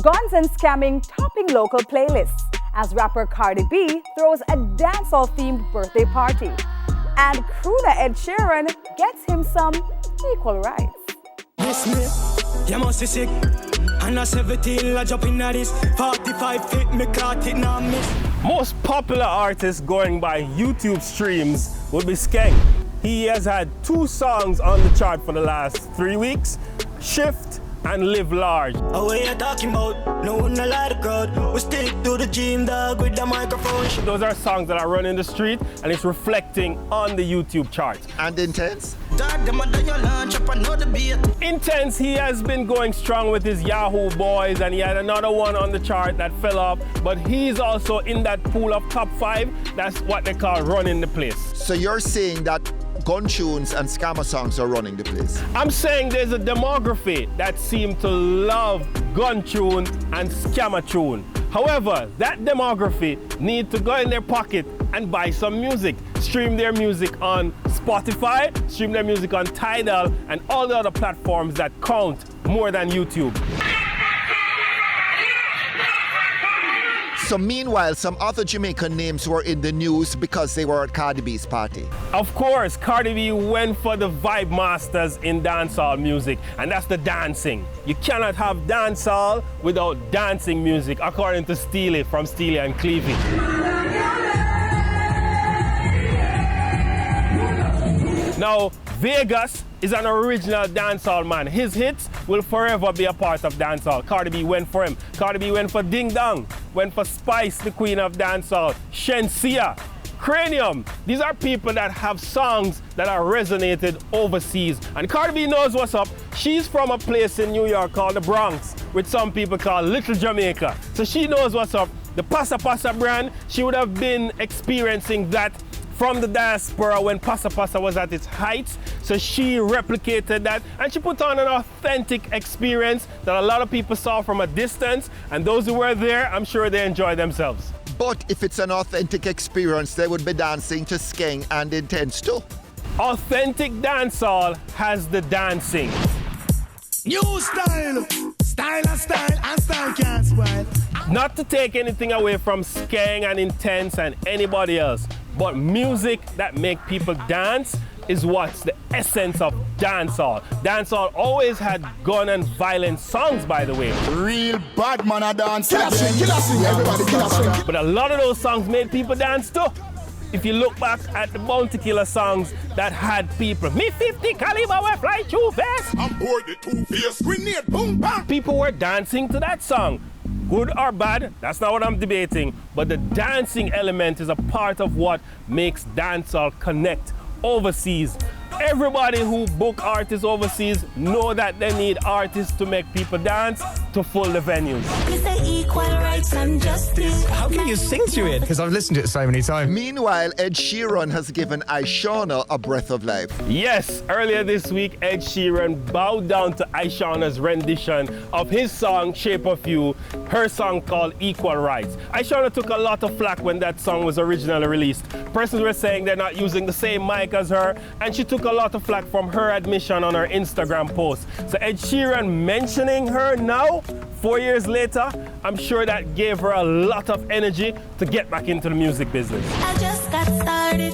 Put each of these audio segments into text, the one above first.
Guns and scamming topping local playlists as rapper Cardi B throws a dancehall-themed birthday party. And crooner Ed Sheeran gets him some equal rights. Miss me, you must be sick. And a 17, I jump in at this 45 fit, me caught it now miss. Most popular artist going by YouTube streams would be Skeng. He has had 2 songs on the chart for the last 3 weeks, Shift and Live Large. Oh, what you talking about? No one lie the crowd. We stick to the gym, dog, with the microphone. Those are songs that are running the street and it's reflecting on the YouTube chart. And Intense? Intense, he has been going strong with his Yahoo Boys, and he had another one on the chart that fell off, but he's also in that pool of top 5. That's what they call running the place. So you're saying that gun tunes and scammer songs are running the place? I'm saying there's a demography that seem to love gun tune and scammer tune. However, that demography need to go in their pocket and buy some music. Stream their music on Spotify, stream their music on Tidal, and all the other platforms that count more than YouTube. So meanwhile, some other Jamaican names were in the news because they were at Cardi B's party. Of course, Cardi B went for the vibe masters in dancehall music, and that's the dancing. You cannot have dancehall without dancing music, according to Steely from Steely and Clevie. Now, Vegas is an original dancehall man. His hits will forever be a part of dancehall. Cardi B went for him. Cardi B went for Ding Dong, went for Spice, the queen of dancehall, Shensia, Cranium. These are people that have songs that are resonated overseas. And Cardi B knows what's up. She's from a place in New York called the Bronx, which some people call Little Jamaica. So she knows what's up. The Passa Passa brand, she would have been experiencing that from the diaspora when Passa Passa was at its height. So she replicated that and she put on an authentic experience that a lot of people saw from a distance, and those who were there, I'm sure they enjoyed themselves. But if it's an authentic experience, they would be dancing to Skeng and Intense too. Authentic dancehall has the dancing. New style, style and style, and style can't spoil. Not to take anything away from Skeng and Intense and anybody else, but music that make people dance is what's the essence of dancehall. Dancehall always had gun and violent songs, by the way. Real bad man a dance. Kill us, everybody kill us. But a lot of those songs made people dance too. If you look back at the Bounty Killer songs that had people, me 50 caliber will fly too fast. I'm bored the two-face grenade, boom, bang. People were dancing to that song. Good or bad, that's not what I'm debating, but the dancing element is a part of what makes dancehall connect overseas. Everybody who book artists overseas know that they need artists to make people dance to fill the venues. Equal rights and justice. How can you sing to it? Because I've listened to it so many times. Meanwhile, Ed Sheeran has given I-Shenae a breath of life. Yes, earlier this week, Ed Sheeran bowed down to I-Shenae's rendition of his song, Shape of You, her song called Equal Rights. I-Shenae took a lot of flack when that song was originally released. Persons were saying they're not using the same mic as her, and she took a lot of flack from her admission on her Instagram post. So Ed Sheeran mentioning her now, 4 years later, I'm sure that gave her a lot of energy to get back into the music business. I just got started.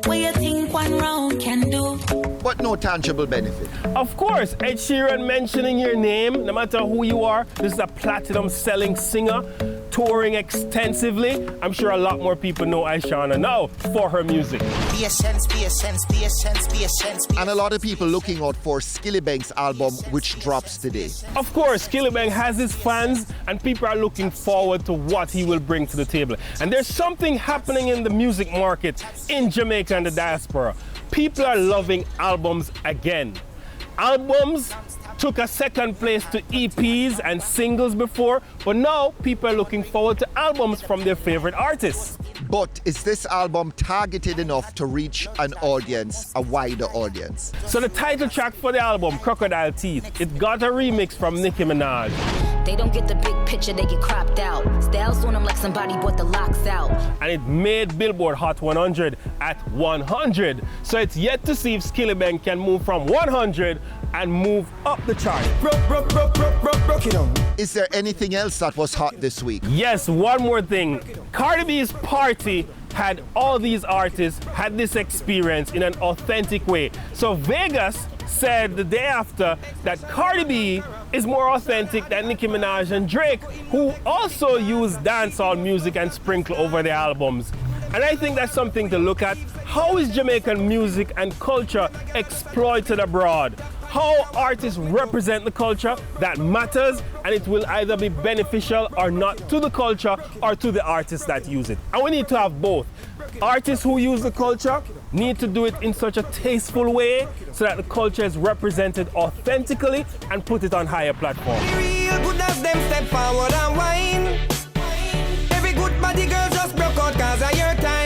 What you think one round can do? But no tangible benefit. Of course, Ed Sheeran mentioning your name, no matter who you are, this is a platinum selling singer, touring extensively. I'm sure a lot more people know I-Shenae now for her music. Be a sense, be a sense, be a sense, be a sense. And a lot of people looking out for Skillibeng's album, which drops today. Of course, Skillibeng has his fans and people are looking forward to what he will bring to the table. And there's something happening in the music market in Jamaica and the diaspora. People are loving albums again. Albums took a second place to EPs and singles before, but now people are looking forward to albums from their favorite artists. But is this album targeted enough to reach an audience, a wider audience? So the title track for the album, Crocodile Teeth, it got a remix from Nicki Minaj. They don't get the big picture, they get cropped out. Styles on them like somebody bought the locks out. And it made Billboard Hot 100 at 100. So it's yet to see if Skilly Bang can move from 100 and move up the chart. Rock it on. Is there anything else that was hot this week? Yes, one more thing. Cardi B's party had all these artists had this experience in an authentic way. So Vegas said the day after that Cardi B is more authentic than Nicki Minaj and Drake, who also use dancehall music and sprinkle over their albums. And I think that's something to look at. How is Jamaican music and culture exploited abroad? How artists represent the culture, that matters, and it will either be beneficial or not to the culture or to the artists that use it. And we need to have both. Artists who use the culture need to do it in such a tasteful way so that the culture is represented authentically and put it on higher platforms. Real good as them step forward and whine.